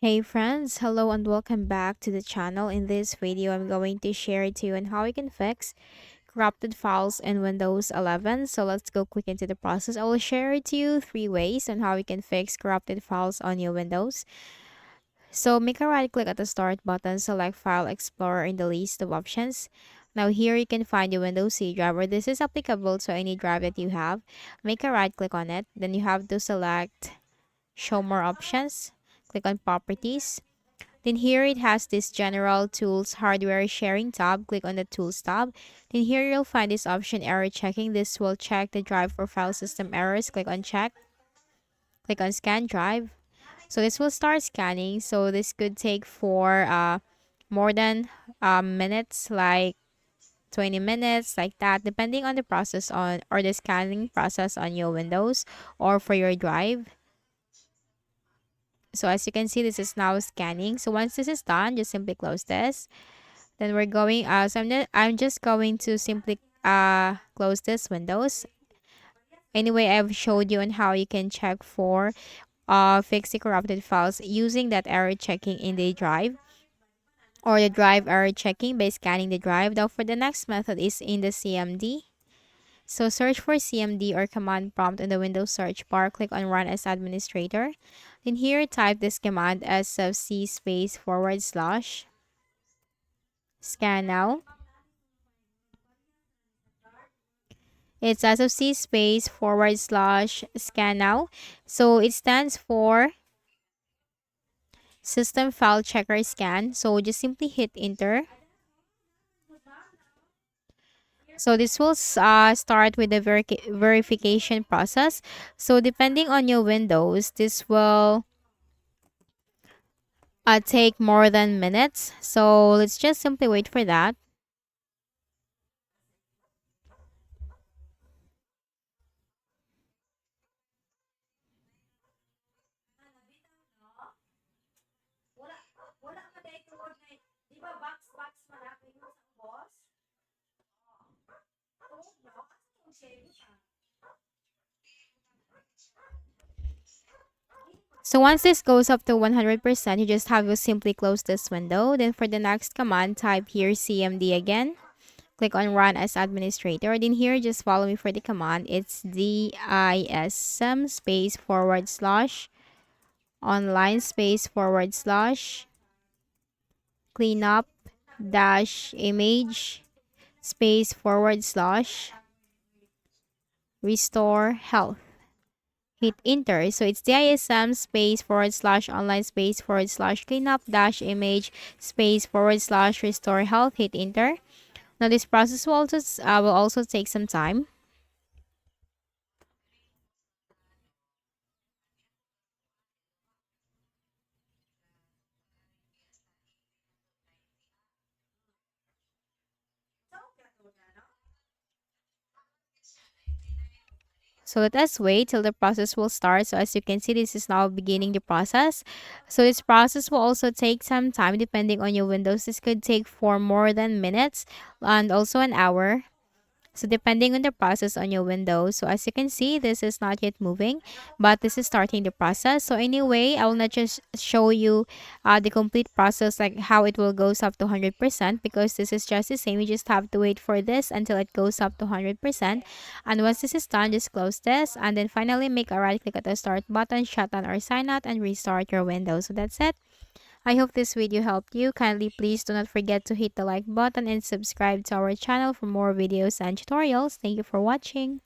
Hey friends, hello and welcome back to the channel. In this video, I'm going to share to you on how you can fix corrupted files in Windows 11. So let's go quick into the process. I will share to you three ways on how you can fix corrupted files on your Windows. So make a right click at the start button, select File Explorer in the list of options. Now here you can find your Windows C drive. This is applicable to any drive that you have. Make a right click on it. Then you have to select Show More Options. Click on Properties. Then here it has this General Tools Hardware Sharing tab. Click on the Tools tab. Then here you'll find this option Error Checking. This will check the drive for file system errors. Click on Check. Click on Scan Drive. So this will start scanning. So this could take for more than minutes, like 20 minutes, like that, depending on the process on or the scanning process on your Windows or for your drive. So as you can see, this is now scanning. So once this is done, just simply close this. Then we're going, I'm just going to simply close this windows. Anyway, I've showed you on how you can check for fix the corrupted files using that error checking in the drive or the drive error checking by scanning the drive. Now for the next method is in the CMD. So search for CMD or command prompt in the Windows search bar. Click on Run as Administrator. Then here type this command SFC space forward slash scan now. It's SFC space forward slash scan now. So it stands for System File Checker Scan. So just simply hit enter. So this will start with the verification process. So depending on your Windows, this will take more than minutes. So let's just simply wait for that. So once this goes up to 100%, you just have to simply close this window. Then for the next command, type here CMD again. Click on Run as Administrator. Then here, just follow me for the command. It's DISM space forward slash online space forward slash cleanup dash image space forward slash restore health. Hit enter. So it's DISM space forward slash online space forward slash cleanup dash image space forward slash restore health. Hit enter. Now this process will also take some time. So let us wait till the process will start. So as you can see, this is now beginning the process. So this process will also take some time depending on your Windows. This could take for more than minutes and also an hour. So depending on the process on your Windows. So as you can see, this is not yet moving, but this is starting the process. So anyway, I will not just show you the complete process, like how it will goes up to 100%, because this is just the same. You just have to wait for this until it goes up to 100%. And once this is done, just close this and then finally make a right click at the start button, shut down or sign out and restart your Windows. So that's it. I hope this video helped you. Kindly please do not forget to hit the like button and subscribe to our channel for more videos and tutorials. Thank you for watching.